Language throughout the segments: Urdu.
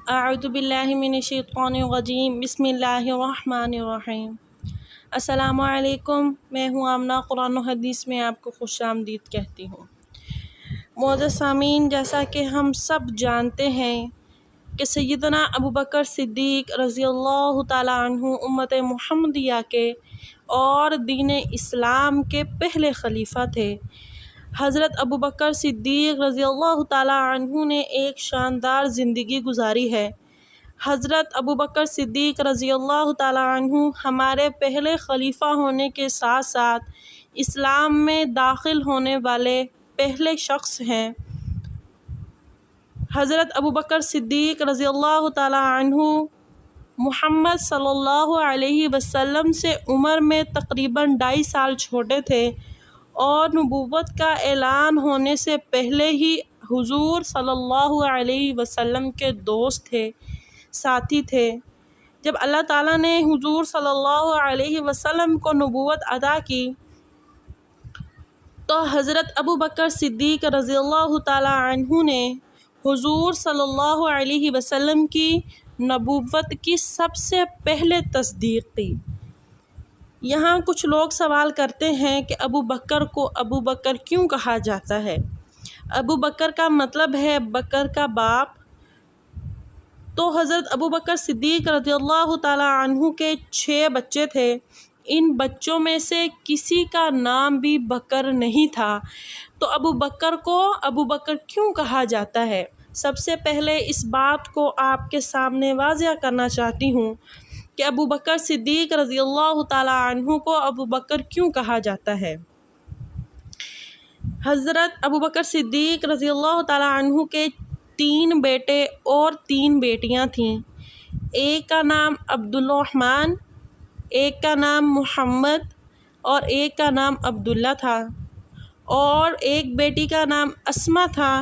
اعوذ باللہ من الشیطان الرجیم بسم اللہ الرحمن الرحیم۔ السلام علیکم، میں ہوں آمنہ، قرآن و حدیث میں آپ کو خوش آمدید کہتی ہوں۔ معزز سامعین، جیسا کہ ہم سب جانتے ہیں کہ سیدنا ابوبکر صدیق رضی اللہ تعالیٰ عنہ امت محمدیہ کے اور دین اسلام کے پہلے خلیفہ تھے۔ حضرت ابوبکر صدیق رضی اللہ تعالیٰ عنہ نے ایک شاندار زندگی گزاری ہے۔ حضرت ابوبکر صدیق رضی اللہ تعالیٰ عنہ ہمارے پہلے خلیفہ ہونے کے ساتھ ساتھ اسلام میں داخل ہونے والے پہلے شخص ہیں۔ حضرت ابوبکر صدیق رضی اللہ تعالیٰ عنہ محمد صلی اللہ علیہ وسلم سے عمر میں تقریباً 2.5 سال چھوٹے تھے اور نبوت کا اعلان ہونے سے پہلے ہی حضور صلی اللہ علیہ وسلم کے دوست تھے، ساتھی تھے۔ جب اللہ تعالیٰ نے حضور صلی اللہ علیہ وسلم کو نبوت عطا کی تو حضرت ابوبکر صدیق رضی اللہ تعالیٰ عنہ نے حضور صلی اللہ علیہ وسلم کی نبوت کی سب سے پہلے تصدیق کی۔ یہاں کچھ لوگ سوال کرتے ہیں کہ ابو بکر کو ابو بکر کیوں کہا جاتا ہے؟ ابو بکر کا مطلب ہے بکر کا باپ۔ تو حضرت ابوبکر صدیق رضی اللہ تعالیٰ عنہ کے 6 بچے تھے۔ ان بچوں میں سے کسی کا نام بھی بکر نہیں تھا، تو ابو بکر کو ابو بکر کیوں کہا جاتا ہے؟ سب سے پہلے اس بات کو آپ کے سامنے واضح کرنا چاہتی ہوں کہ ابو بکر صدیق رضی اللہ تعالیٰ عنہ کو ابو بکر کیوں کہا جاتا ہے۔ حضرت ابوبکر صدیق رضی اللہ تعالیٰ عنہ کے 3 بیٹے اور 3 بیٹیاں تھیں۔ ایک کا نام عبدالرحمن، ایک کا نام محمد اور ایک کا نام عبداللہ تھا، اور ایک بیٹی کا نام اسما تھا،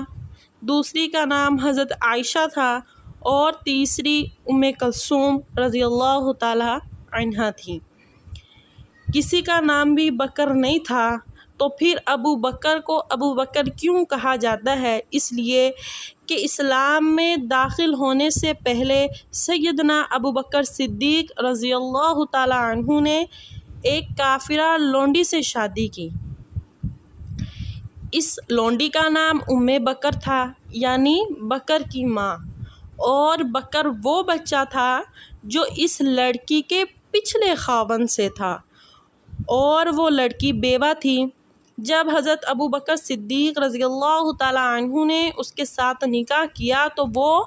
دوسری کا نام حضرت عائشہ تھا اور تیسری ام کلثوم رضی اللہ تعالیٰ عنہا تھی۔ کسی کا نام بھی بکر نہیں تھا، تو پھر ابو بکر کو ابو بکر کیوں کہا جاتا ہے؟ اس لیے کہ اسلام میں داخل ہونے سے پہلے سیدنا ابو بکر صدیق رضی اللہ تعالیٰ عنہ نے ایک کافرہ لونڈی سے شادی کی۔ اس لونڈی کا نام ام بکر تھا، یعنی بکر کی ماں، اور بکر وہ بچہ تھا جو اس لڑکی کے پچھلے خاوند سے تھا، اور وہ لڑکی بیوہ تھی۔ جب حضرت ابوبکر صدیق رضی اللہ تعالیٰ عنہ نے اس کے ساتھ نکاح کیا تو وہ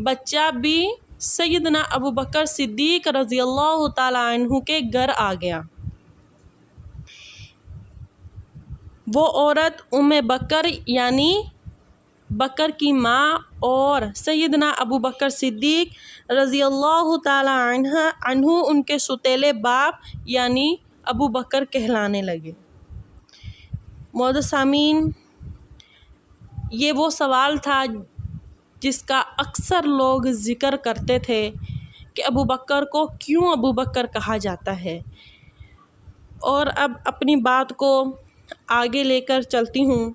بچہ بھی سیدنا ابوبکر صدیق رضی اللہ تعالیٰ عنہ کے گھر آ گیا۔ وہ عورت ام بکر یعنی بکر کی ماں اور سیدنا ابوبکر صدیق رضی اللہ تعالیٰ عنہ ان کے سوتیلے باپ یعنی ابو بکر کہلانے لگے۔ معزز سامعین، یہ وہ سوال تھا جس کا اکثر لوگ ذکر کرتے تھے کہ ابو بکر کو کیوں ابو بکر کہا جاتا ہے، اور اب اپنی بات کو آگے لے کر چلتی ہوں۔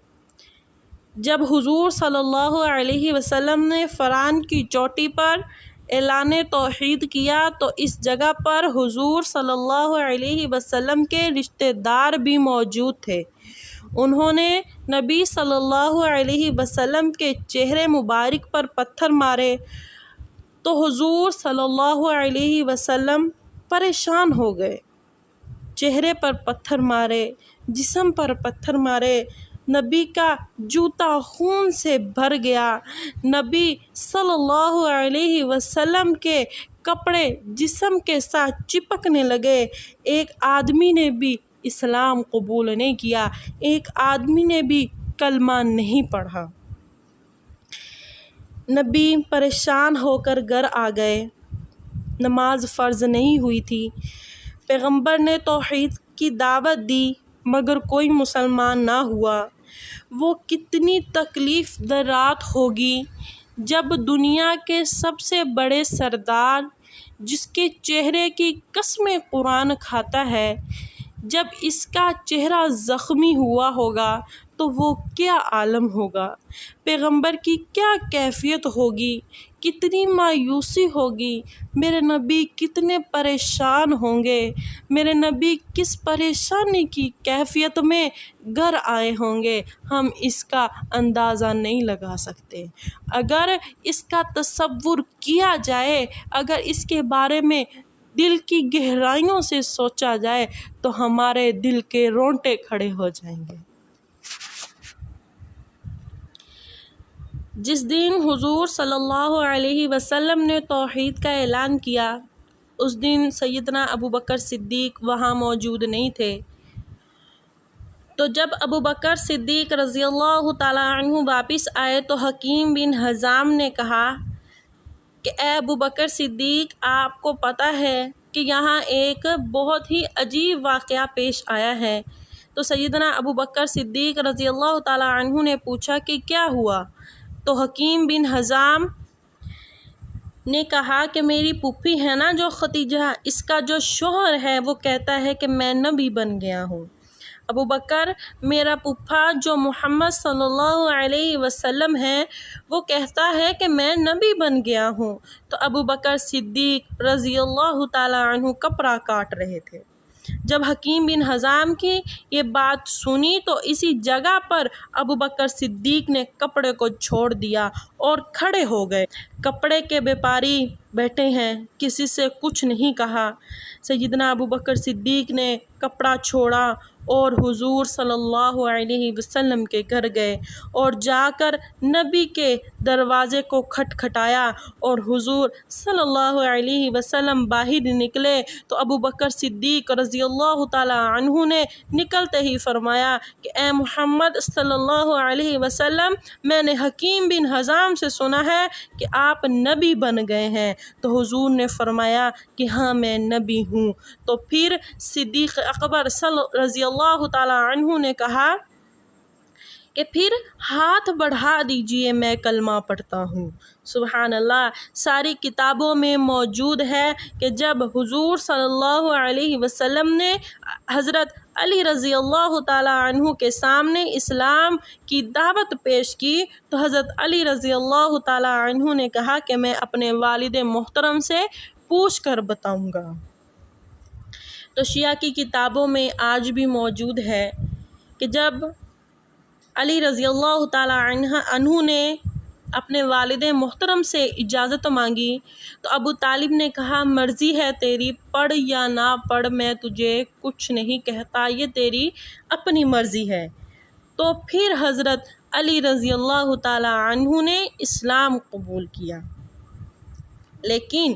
جب حضور صلی اللہ علیہ وسلم نے فران کی چوٹی پر اعلان توحید کیا تو اس جگہ پر حضور صلی اللہ علیہ وسلم کے رشتہ دار بھی موجود تھے۔ انہوں نے نبی صلی اللہ علیہ وسلم کے چہرے مبارک پر پتھر مارے تو حضور صلی اللہ علیہ وسلم پریشان ہو گئے۔ چہرے پر پتھر مارے، جسم پر پتھر مارے، نبی کا جوتا خون سے بھر گیا، نبی صلی اللہ علیہ وسلم کے کپڑے جسم کے ساتھ چپکنے لگے۔ ایک آدمی نے بھی اسلام قبول نہیں کیا، ایک آدمی نے بھی کلمہ نہیں پڑھا۔ نبی پریشان ہو کر گھر آ گئے۔ نماز فرض نہیں ہوئی تھی۔ پیغمبر نے توحید کی دعوت دی مگر کوئی مسلمان نہ ہوا۔ وہ کتنی تکلیف دہ رات ہوگی جب دنیا کے سب سے بڑے سردار، جس کے چہرے کی قسمیں قرآن کھاتا ہے، جب اس کا چہرہ زخمی ہوا ہوگا تو وہ کیا عالم ہوگا، پیغمبر کی کیا کیفیت ہوگی، کتنی مایوسی ہوگی، میرے نبی کتنے پریشان ہوں گے، میرے نبی کس پریشانی کی کیفیت میں گھر آئے ہوں گے، ہم اس کا اندازہ نہیں لگا سکتے۔ اگر اس کا تصور کیا جائے، اگر اس کے بارے میں دل کی گہرائیوں سے سوچا جائے تو ہمارے دل کے رونگٹے کھڑے ہو جائیں گے۔ جس دن حضور صلی اللہ علیہ وسلم نے توحید کا اعلان کیا، اس دن سیدنا ابوبکر صدیق وہاں موجود نہیں تھے۔ تو جب ابوبکر صدیق رضی اللہ تعالیٰ عنہ واپس آئے تو حکیم بن حزام نے کہا کہ اے ابوبکر صدیق، آپ کو پتہ ہے کہ یہاں ایک بہت ہی عجیب واقعہ پیش آیا ہے۔ تو سیدنا ابوبکر صدیق رضی اللہ تعالیٰ عنہ نے پوچھا کہ کیا ہوا؟ تو حکیم بن حزام نے کہا کہ میری پھوپھی ہے نا جو ختیجہ، اس کا جو شوہر ہے وہ کہتا ہے کہ میں نبی بن گیا ہوں۔ ابوبکر، میرا پھوپھا جو محمد صلی اللہ علیہ وسلم ہے وہ کہتا ہے کہ میں نبی بن گیا ہوں۔ تو ابوبکر صدیق رضی اللہ تعالیٰ عنہ کپڑا کاٹ رہے تھے۔ جب حکیم بن حزام کی یہ بات سنی تو اسی جگہ پر ابوبکر صدیق نے کپڑے کو چھوڑ دیا اور کھڑے ہو گئے۔ کپڑے کے بیپاری بیٹھے ہیں، کسی سے کچھ نہیں کہا۔ سیدنا ابوبکر صدیق نے کپڑا چھوڑا اور حضور صلی اللہ علیہ وسلم کے گھر گئے اور جا کر نبی کے دروازے کو کھٹکھٹایا اور حضور صلی اللہ علیہ وسلم باہر نکلے تو ابوبکر صدیق رضی اللہ تعالیٰ عنہ نے نکلتے ہی فرمایا کہ اے محمد صلی اللہ علیہ وسلم، میں نے حکیم بن حزام سے سنا ہے کہ آپ نبی بن گئے ہیں۔ تو حضور نے فرمایا کہ ہاں میں نبی ہوں۔ تو پھر صدیق اکبر رضی اللہ تعالیٰ عنہ نے کہا کہ پھر ہاتھ بڑھا دیجئے، میں کلمہ پڑھتا ہوں۔ سبحان اللہ! ساری کتابوں میں موجود ہے کہ جب حضور صلی اللہ علیہ وسلم نے حضرت علی رضی اللہ تعالیٰ عنہ کے سامنے اسلام کی دعوت پیش کی تو حضرت علی رضی اللہ تعالیٰ عنہ نے کہا کہ میں اپنے والد محترم سے پوچھ کر بتاؤں گا۔ تو شیعہ کی کتابوں میں آج بھی موجود ہے کہ جب علی رضی اللہ تعالیٰ عنہ نے اپنے والد محترم سے اجازت مانگی تو ابو طالب نے کہا مرضی ہے تیری، پڑھ یا نہ پڑھ میں تجھے کچھ نہیں کہتا، یہ تیری اپنی مرضی ہے۔ تو پھر حضرت علی رضی اللہ تعالیٰ عنہ نے اسلام قبول کیا، لیکن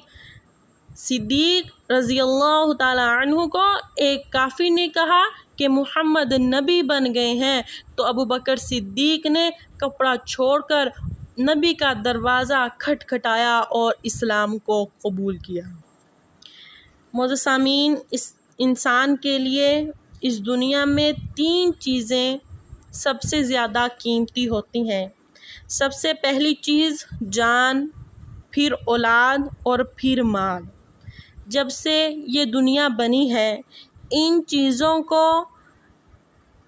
صدیق رضی اللہ تعالیٰ عنہ کو ایک کافر نے کہا کہ محمد نبی بن گئے ہیں تو ابوبکر صدیق نے کپڑا چھوڑ کر نبی کا دروازہ کھٹکھٹایا اور اسلام کو قبول کیا۔ معزز سامعین، اس انسان کے لیے اس دنیا میں 3 چیزیں سب سے زیادہ قیمتی ہوتی ہیں۔ سب سے پہلی چیز جان، پھر اولاد اور پھر مال۔ جب سے یہ دنیا بنی ہے ان چیزوں کو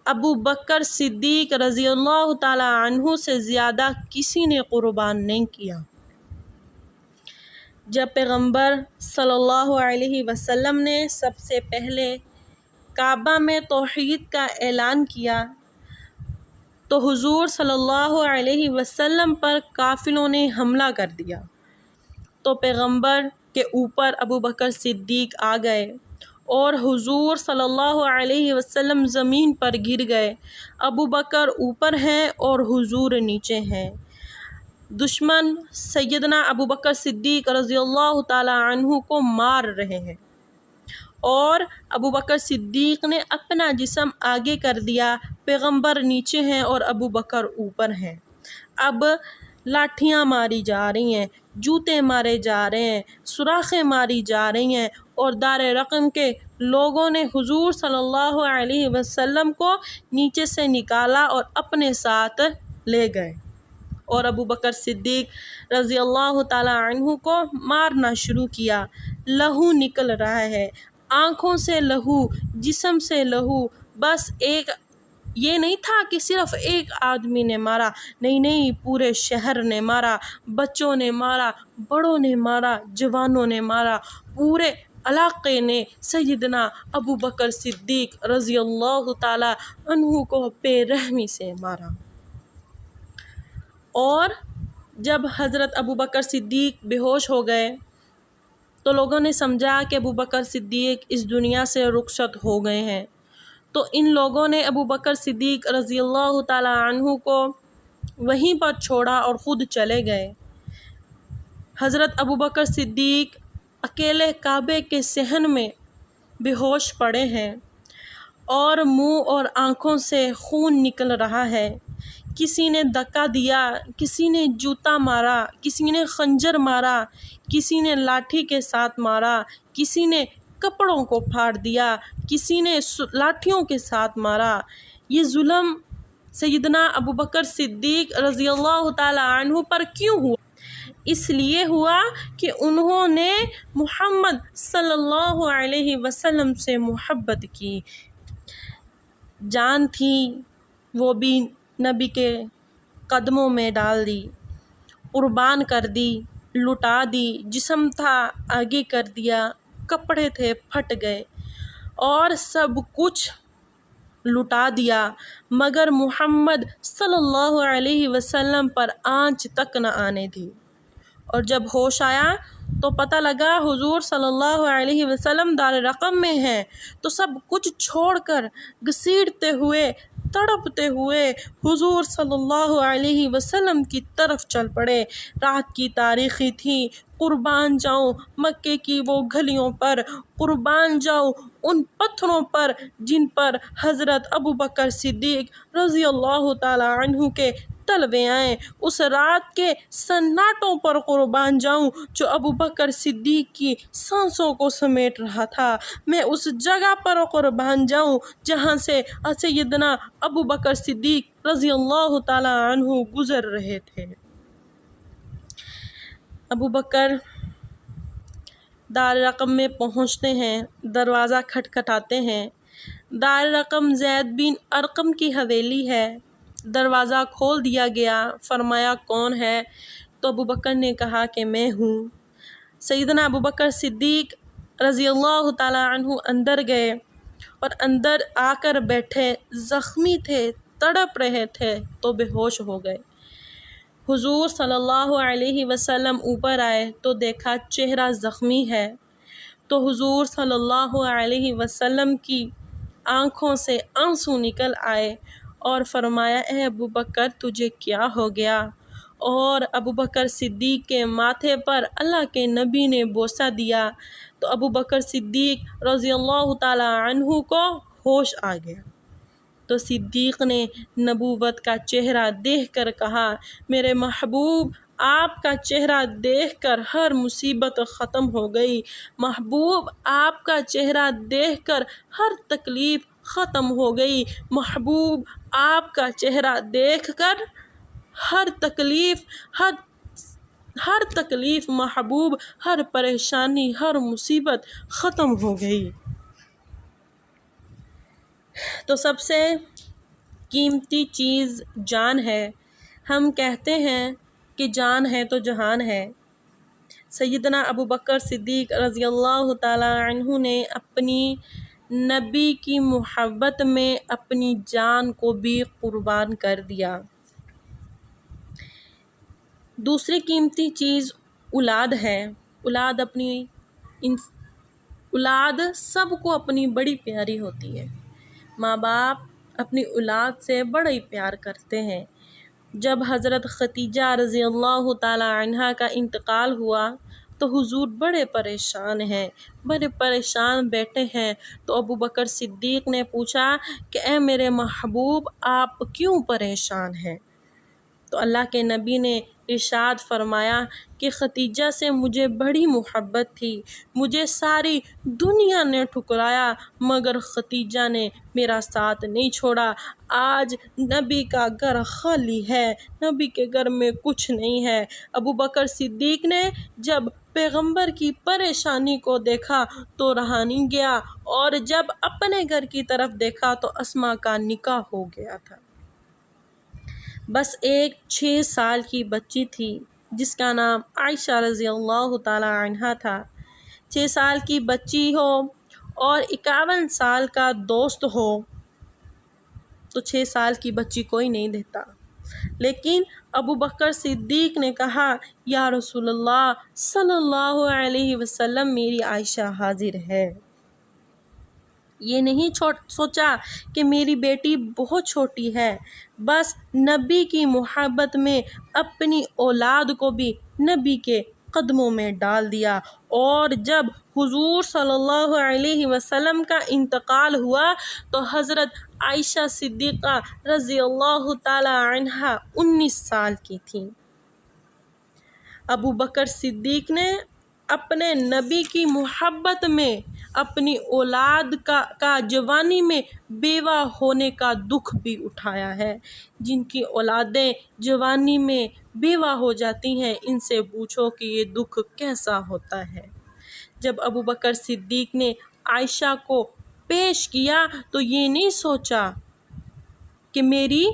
ابوبکر صدیق رضی اللہ تعالیٰ عنہ سے زیادہ کسی نے قربان نہیں کیا۔ جب پیغمبر صلی اللہ علیہ وسلم نے سب سے پہلے کعبہ میں توحید کا اعلان کیا تو حضور صلی اللہ علیہ وسلم پر کافروں نے حملہ کر دیا تو پیغمبر کے اوپر ابوبکر صدیق آ گئے اور حضور صلی اللہ علیہ وسلم زمین پر گر گئے۔ ابوبکر اوپر ہیں اور حضور نیچے ہیں۔ دشمن سیدنا ابوبکر صدیق رضی اللہ تعالیٰ عنہ کو مار رہے ہیں اور ابوبکر صدیق نے اپنا جسم آگے کر دیا، پیغمبر نیچے ہیں اور ابوبکر اوپر ہیں۔ اب لاٹھیاں ماری جا رہی ہیں، جوتے مارے جا رہے ہیں، سوراخیں ماری جا رہی ہیں اور دار رقم کے لوگوں نے حضور صلی اللہ علیہ وسلم کو نیچے سے نکالا اور اپنے ساتھ لے گئے اور ابوبکر صدیق رضی اللہ تعالیٰ عنہ کو مارنا شروع کیا۔ لہو نکل رہا ہے، آنکھوں سے لہو، جسم سے لہو، بس ایک یہ نہیں تھا کہ صرف ایک آدمی نے مارا، نہیں، پورے شہر نے مارا، بچوں نے مارا، بڑوں نے مارا، جوانوں نے مارا، پورے علاقے نے سیدنا ابو بکر صدیق رضی اللہ تعالی عنہ کو بے رحمی سے مارا۔ اور جب حضرت ابو بکر صدیق بے ہوش ہو گئے تو لوگوں نے سمجھا کہ ابو بکر صدیق اس دنیا سے رخصت ہو گئے ہیں، تو ان لوگوں نے ابو بکر صدیق رضی اللہ تعالی عنہ کو وہیں پر چھوڑا اور خود چلے گئے۔ حضرت ابو بکر صدیق اکیلے کعبے کے صحن میں بے ہوش پڑے ہیں اور منہ اور آنکھوں سے خون نکل رہا ہے۔ کسی نے دھکا دیا، کسی نے جوتا مارا، کسی نے خنجر مارا، کسی نے لاٹھی کے ساتھ مارا، کسی نے کپڑوں کو پھاڑ دیا، کسی نے لاٹھیوں کے ساتھ مارا۔ یہ ظلم سیدنا ابو بکر صدیق رضی اللہ تعالی عنہ پر کیوں ہوا؟ اس لیے ہوا کہ انہوں نے محمد صلی اللہ علیہ وسلم سے محبت کی، جان تھی وہ بھی نبی کے قدموں میں ڈال دی، قربان کر دی، لٹا دی، جسم تھا آگے کر دیا، کپڑے تھے پھٹ گئے اور سب کچھ لٹا دیا، مگر محمد صلی اللہ علیہ وسلم پر آنچ تک نہ آنے دی۔ اور جب ہوش آیا تو پتہ لگا حضور صلی اللہ علیہ وسلم دار رقم میں ہیں، تو سب کچھ چھوڑ کر گھسیٹتے ہوئے، تڑپتے ہوئے حضور صلی اللہ علیہ وسلم کی طرف چل پڑے۔ رات کی تاریخی تھی، قربان جاؤں مکے کی وہ گلیوں پر، قربان جاؤں ان پتھروں پر جن پر حضرت ابو بکر صدیق رضی اللہ تعالی عنہ کے تلوے آئیں، اس رات کے سناٹوں پر قربان جاؤں جو ابو بکر صدیق کی سانسوں کو سمیٹ رہا تھا، میں اس جگہ پر قربان جاؤں جہاں سے سیدنا ابو بکر صدیق رضی اللہ تعالی عنہ گزر رہے تھے۔ ابو بکر دار رقم میں پہنچتے ہیں، دروازہ کھٹکھٹاتے ہیں۔ دار رقم زید بن ارقم کی حویلی ہے۔ دروازہ کھول دیا گیا، فرمایا کون ہے؟ تو ابو بکر نے کہا کہ میں ہوں۔ سیدنا ابو بکر صدیق رضی اللہ تعالی عنہ اندر گئے اور اندر آ کر بیٹھے، زخمی تھے، تڑپ رہے تھے تو بے ہوش ہو گئے۔ حضور صلی اللہ علیہ وسلم اوپر آئے تو دیکھا چہرہ زخمی ہے، تو حضور صلی اللہ علیہ وسلم کی آنکھوں سے آنسو نکل آئے اور فرمایا اے ابو بکر تجھے کیا ہو گیا؟ اور ابو بکر صدیق کے ماتھے پر اللہ کے نبی نے بوسہ دیا تو ابو بکر صدیق رضی اللہ تعالی عنہ کو ہوش آ گیا۔ تو صدیق نے نبوت کا چہرہ دیکھ کر کہا میرے محبوب آپ کا چہرہ دیکھ کر ہر مصیبت ختم ہو گئی، محبوب آپ کا چہرہ دیکھ کر ہر تکلیف ختم ہو گئی، محبوب آپ کا چہرہ دیکھ کر ہر تکلیف محبوب، ہر پریشانی، ہر مصیبت ختم ہو گئی۔ تو سب سے قیمتی چیز جان ہے۔ ہم کہتے ہیں کہ جان ہے تو جہان ہے۔ سیدنا ابو بکر صدیق رضی اللہ تعالی عنہ نے اپنی نبی کی محبت میں اپنی جان کو بھی قربان کر دیا۔ دوسری قیمتی چیز اولاد ہے۔ اولاد سب کو اپنی بڑی پیاری ہوتی ہے۔ ماں باپ اپنی اولاد سے بڑا ہی پیار کرتے ہیں۔ جب حضرت ختیجہ رضی اللہ تعالی عنہا کا انتقال ہوا تو حضور بڑے پریشان ہیں، بڑے پریشان بیٹھے ہیں، تو ابو بکر صدیق نے پوچھا کہ اے میرے محبوب آپ کیوں پریشان ہیں؟ تو اللہ کے نبی نے ارشاد فرمایا کہ ختیجہ سے مجھے بڑی محبت تھی، مجھے ساری دنیا نے ٹھکرایا مگر ختیجہ نے میرا ساتھ نہیں چھوڑا۔ آج نبی کا گھر خالی ہے، نبی کے گھر میں کچھ نہیں ہے۔ ابو بکر صدیق نے جب پیغمبر کی پریشانی کو دیکھا تو رہا نہیں گیا، اور جب اپنے گھر کی طرف دیکھا تو اسما کا نکاح ہو گیا تھا۔ بس ایک 6 سال کی بچی تھی جس کا نام عائشہ رضی اللہ تعالی عنہا تھا۔ 6 سال کی بچی ہو اور 51 سال کا دوست ہو تو 6 سال کی بچی کوئی نہیں دیتا۔ لیکن ابو بکر صدیق نے کہا، یا رسول اللہ صلی اللہ علیہ وسلم، میری عائشہ حاضر ہے۔ یہ نہیں سوچا کہ میری بیٹی بہت چھوٹی ہے، بس نبی کی محبت میں اپنی اولاد کو بھی نبی کے قدموں میں ڈال دیا، اور جب حضور صلی اللہ علیہ وسلم کا انتقال ہوا تو حضرت عائشہ صدیقہ رضی اللہ تعالی عنہا 19 سال کی تھیں۔ ابو بکر صدیق نے اپنے نبی کی محبت میں اپنی اولاد کا جوانی میں بیوہ ہونے کا دکھ بھی اٹھایا ہے۔ جن کی اولادیں جوانی میں بیوہ ہو جاتی ہیں، ان سے پوچھو کہ یہ دکھ کیسا ہوتا ہے۔ جب ابو بکر صدیق نے عائشہ کو پیش کیا تو یہ نہیں سوچا کہ میری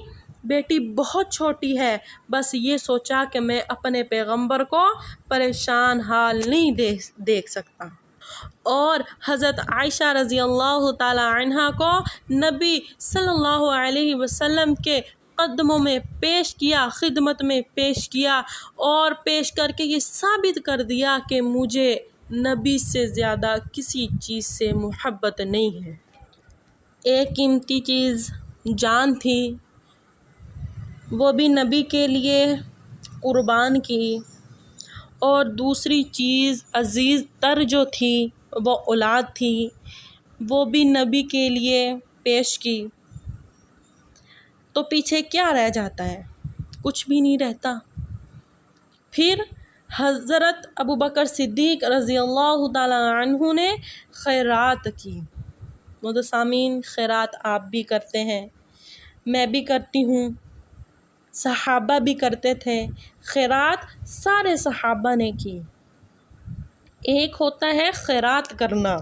بیٹی بہت چھوٹی ہے، بس یہ سوچا کہ میں اپنے پیغمبر کو پریشان حال نہیں دیکھ سکتا، اور حضرت عائشہ رضی اللہ تعالی عنہا کو نبی صلی اللہ علیہ وسلم کے قدموں میں پیش کیا، خدمت میں پیش کیا، اور پیش کر کے یہ ثابت کر دیا کہ مجھے نبی سے زیادہ کسی چیز سے محبت نہیں ہے۔ ایک قیمتی چیز جان تھی، وہ بھی نبی کے لیے قربان کی، اور دوسری چیز عزیز تر جو تھی وہ اولاد تھی، وہ بھی نبی کے لیے پیش کی، تو پیچھے کیا رہ جاتا ہے؟ کچھ بھی نہیں رہتا۔ پھر حضرت ابو بکر صدیق رضی اللہ تعالی عنہ نے خیرات کی۔ سامعین، خیرات آپ بھی کرتے ہیں، میں بھی کرتی ہوں، صحابہ بھی کرتے تھے۔ خیرات سارے صحابہ نے کی۔ ایک ہوتا ہے خیرات کرنا،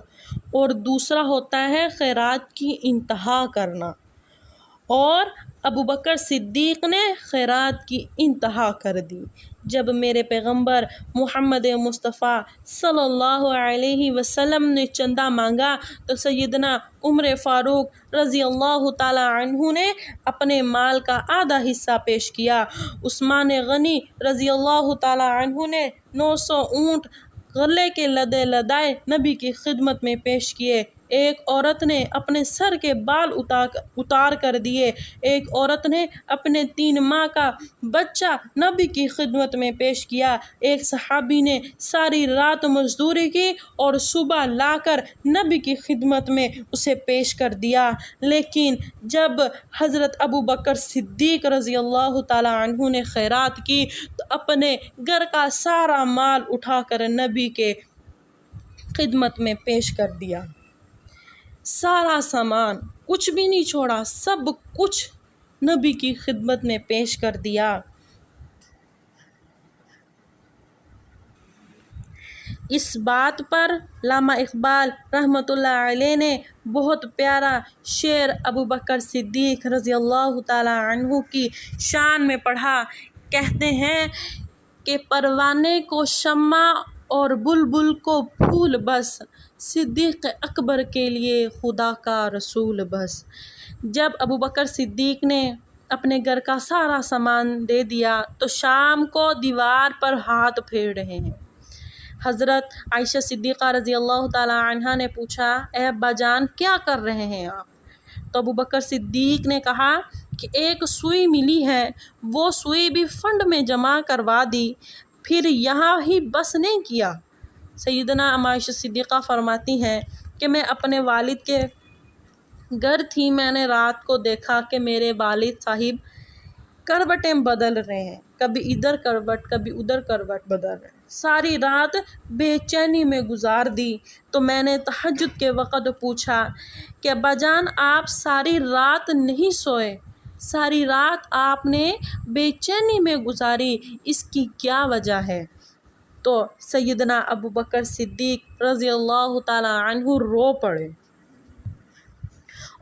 اور دوسرا ہوتا ہے خیرات کی انتہا کرنا، اور ابو بکر صدیق نے خیرات کی انتہا کر دی۔ جب میرے پیغمبر محمد مصطفیٰ صلی اللہ علیہ وسلم نے چندہ مانگا تو سیدنا عمر فاروق رضی اللہ تعالی عنہ نے اپنے مال کا آدھا حصہ پیش کیا۔ عثمان غنی رضی اللہ تعالی عنہ نے 900 اونٹ غلے کے لدے لدائے نبی کی خدمت میں پیش کیے۔ ایک عورت نے اپنے سر کے بال اتار کر دیے۔ ایک عورت نے اپنے 3 ماہ کا بچہ نبی کی خدمت میں پیش کیا۔ ایک صحابی نے ساری رات مزدوری کی اور صبح لا کر نبی کی خدمت میں اسے پیش کر دیا۔ لیکن جب حضرت ابو بکر صدیق رضی اللہ تعالی عنہ نے خیرات کی تو اپنے گھر کا سارا مال اٹھا کر نبی کے خدمت میں پیش کر دیا۔ سارا سامان، کچھ بھی نہیں چھوڑا، سب کچھ نبی کی خدمت میں پیش کر دیا۔ اس بات پر علامہ اقبال رحمۃ اللہ علیہ نے بہت پیارا شعر ابو بکر صدیق رضی اللہ تعالی عنہ کی شان میں پڑھا۔ کہتے ہیں کہ پروانے کو شمع اور بلبل کو پھول بس، صدیق اکبر کے لیے خدا کا رسول بس۔ جب ابو بکر صدیق نے اپنے گھر کا سارا سامان دے دیا تو شام کو دیوار پر ہاتھ پھیر رہے ہیں۔ حضرت عائشہ صدیقہ رضی اللہ تعالی عنہا نے پوچھا، اے ابا جان کیا کر رہے ہیں آپ؟ تو ابو بکر صدیق نے کہا کہ ایک سوئی ملی ہے، وہ سوئی بھی فنڈ میں جمع کروا دی، پھر یہاں ہی بس نہیں کیا۔ سیدنا عائشہ صدیقہ فرماتی ہیں کہ میں اپنے والد کے گھر تھی، میں نے رات کو دیکھا کہ میرے والد صاحب کروٹیں بدل رہے ہیں، کبھی ادھر کروٹ کبھی ادھر کروٹ بدل رہے ہیں۔ ساری رات بے چینی میں گزار دی تو میں نے تہجد کے وقت پوچھا کہ ابا جان آپ ساری رات نہیں سوئے، ساری رات آپ نے بے چینی میں گزاری، اس کی کیا وجہ ہے؟ تو سیدنا ابو بکر صدیق رضی اللہ تعالی عنہ رو پڑے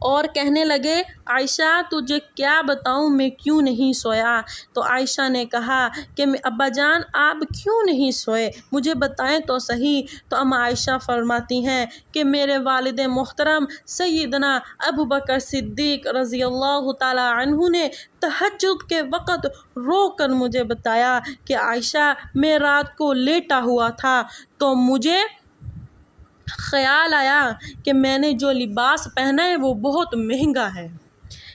اور کہنے لگے عائشہ تجھے کیا بتاؤں میں کیوں نہیں سویا؟ تو عائشہ نے کہا کہ ابا جان آپ کیوں نہیں سوئے، مجھے بتائیں تو صحیح۔ تو اما عائشہ فرماتی ہیں کہ میرے والد محترم سیدنا ابو بکر صدیق رضی اللہ تعالی عنہ نے تہجد کے وقت رو کر مجھے بتایا کہ عائشہ میں رات کو لیٹا ہوا تھا تو مجھے خیال آیا کہ میں نے جو لباس پہنا ہے وہ بہت مہنگا ہے،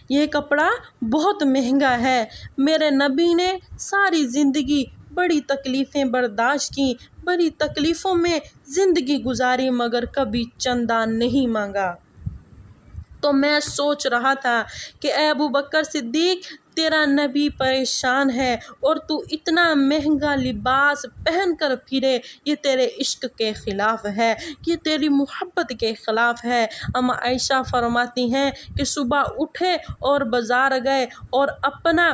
یہ کپڑا بہت مہنگا ہے۔ میرے نبی نے ساری زندگی بڑی تکلیفیں برداشت کی، بڑی تکلیفوں میں زندگی گزاری مگر کبھی چندہ نہیں مانگا۔ تو میں سوچ رہا تھا کہ اے ابو بکر صدیق تیرا نبی پریشان ہے اور تو اتنا مہنگا لباس پہن کر پھرے، یہ تیرے عشق کے خلاف ہے، یہ تیری محبت کے خلاف ہے۔ اما عائشہ فرماتی ہیں کہ صبح اٹھے اور بازار گئے اور اپنا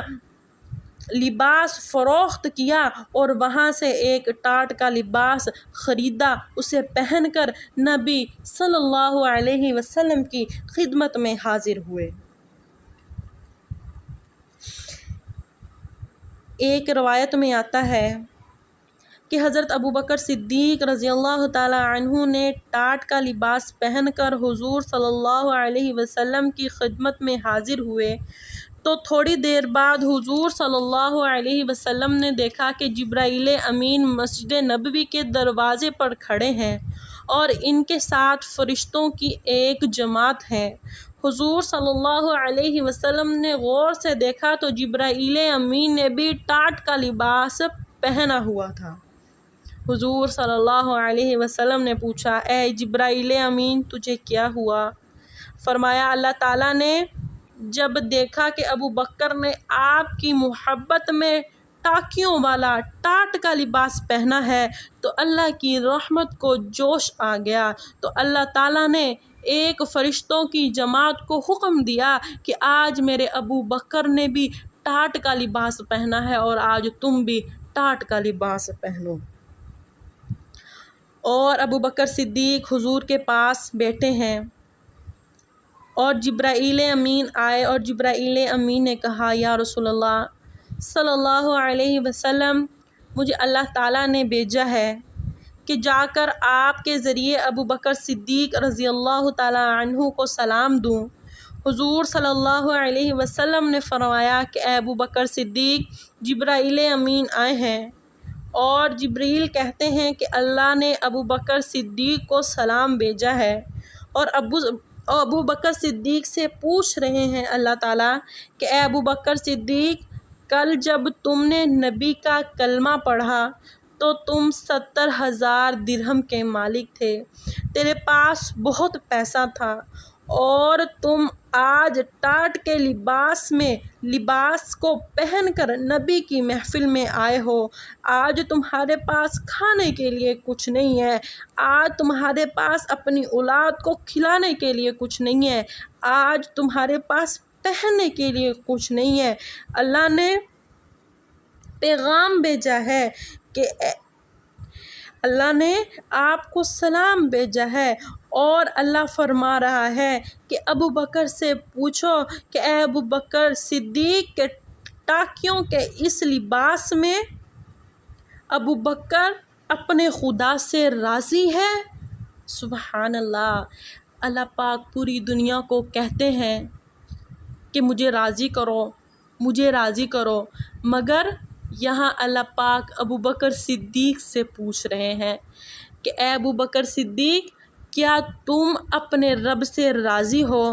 لباس فروخت کیا اور وہاں سے ایک ٹاٹ کا لباس خریدا، اسے پہن کر نبی صلی اللہ علیہ وسلم کی خدمت میں حاضر ہوئے۔ ایک روایت میں آتا ہے کہ حضرت ابو بکر صدیق رضی اللہ تعالی عنہ نے ٹاٹ کا لباس پہن کر حضور صلی اللہ علیہ وسلم کی خدمت میں حاضر ہوئے تو تھوڑی دیر بعد حضور صلی اللہ علیہ وسلم نے دیکھا کہ جبرائیل امین مسجد نبوی کے دروازے پر کھڑے ہیں اور ان کے ساتھ فرشتوں کی ایک جماعت ہے۔ حضور صلی اللہ علیہ وسلم نے غور سے دیکھا تو جبرائیل امین نے بھی ٹاٹ کا لباس پہنا ہوا تھا۔ حضور صلی اللہ علیہ وسلم نے پوچھا اے جبرائیل امین تجھے کیا ہوا؟ فرمایا اللہ تعالیٰ نے جب دیکھا کہ ابو بکر نے آپ کی محبت میں ٹاکیوں والا ٹاٹ کا لباس پہنا ہے تو اللہ کی رحمت کو جوش آ گیا، تو اللہ تعالیٰ نے ایک فرشتوں کی جماعت کو حکم دیا کہ آج میرے ابو بکر نے بھی ٹاٹ کا لباس پہنا ہے اور آج تم بھی ٹاٹ کا لباس پہنو۔ اور ابو بکر صدیق حضور کے پاس بیٹھے ہیں اور جبرائیل امین آئے اور جبرائیل امین نے کہا یا رسول اللہ صلی اللہ علیہ وسلم مجھے اللہ تعالیٰ نے بھیجا ہے کہ جا کر آپ کے ذریعے ابو بکر صدیق رضی اللہ تعالیٰ عنہ کو سلام دوں۔ حضور صلی اللہ علیہ وسلم نے فرمایا کہ اے ابو بکر صدیق جبرائیل امین آئے ہیں اور جبریل کہتے ہیں کہ اللہ نے ابو بکر صدیق کو سلام بھیجا ہے اور ابو بکر صدیق سے پوچھ رہے ہیں اللہ تعالیٰ کہ اے ابو بکر صدیق کل جب تم نے نبی کا کلمہ پڑھا تو تم 70,000 درہم کے مالک تھے، تیرے پاس بہت پیسہ تھا اور تم آج ٹاٹ کے لباس کو پہن کر نبی کی محفل میں آئے ہو۔ آج تمہارے پاس کھانے کے لیے کچھ نہیں ہے، آج تمہارے پاس اپنی اولاد کو کھلانے کے لیے کچھ نہیں ہے، آج تمہارے پاس پہننے کے لیے کچھ نہیں ہے۔ اللہ نے پیغام بھیجا ہے کہ اللہ نے آپ کو سلام بھیجا ہے اور اللہ فرما رہا ہے کہ ابو بکر سے پوچھو کہ اے ابو بکر صدیق کے ٹاکیوں کے اس لباس میں ابو بکر اپنے خدا سے راضی ہے؟ سبحان اللہ۔ اللہ پاک پوری دنیا کو کہتے ہیں کہ مجھے راضی کرو، مجھے راضی کرو، مگر یہاں اللہ پاک ابو بکر صدیق سے پوچھ رہے ہیں کہ اے ابو بکر صدیق کیا تم اپنے رب سے راضی ہو؟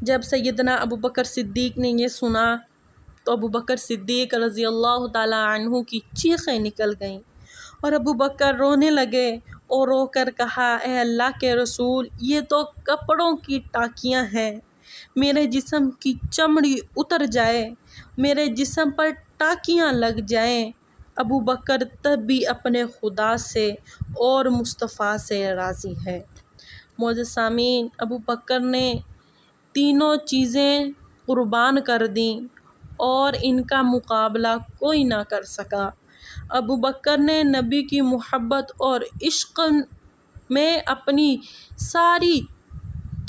جب سیدنا ابو بکر صدیق نے یہ سنا تو ابو بکر صدیق رضی اللہ تعالیٰ عنہ کی چیخیں نکل گئیں اور ابو بکر رونے لگے اور رو کر کہا اے اللہ کے رسول یہ تو کپڑوں کی ٹاکیاں ہیں، میرے جسم کی چمڑی اتر جائے، میرے جسم پر ٹاکیاں لگ جائیں۔ ابو بکر تب بھی اپنے خدا سے اور مصطفیٰ سے راضی ہے۔ معزز سامعین، ابو بکر نے تینوں چیزیں قربان کر دیں اور ان کا مقابلہ کوئی نہ کر سکا۔ ابو بکر نے نبی کی محبت اور عشق میں اپنی ساری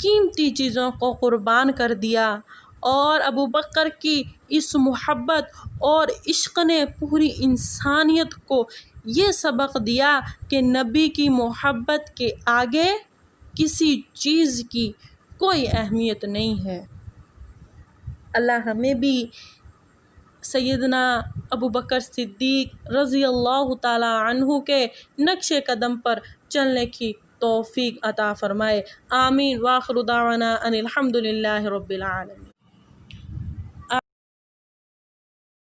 قیمتی چیزوں کو قربان کر دیا، اور ابو بکر کی اس محبت اور عشق نے پوری انسانیت کو یہ سبق دیا کہ نبی کی محبت کے آگے کسی چیز کی کوئی اہمیت نہیں ہے۔ اللہ ہمیں بھی سیدنا ابو بکر صدیق رضی اللہ تعالی عنہ کے نقش قدم پر چلنے کی توفیق عطا فرمائے۔ آمین۔ وآخر دعوانا ان الحمد للہ رب العالمین۔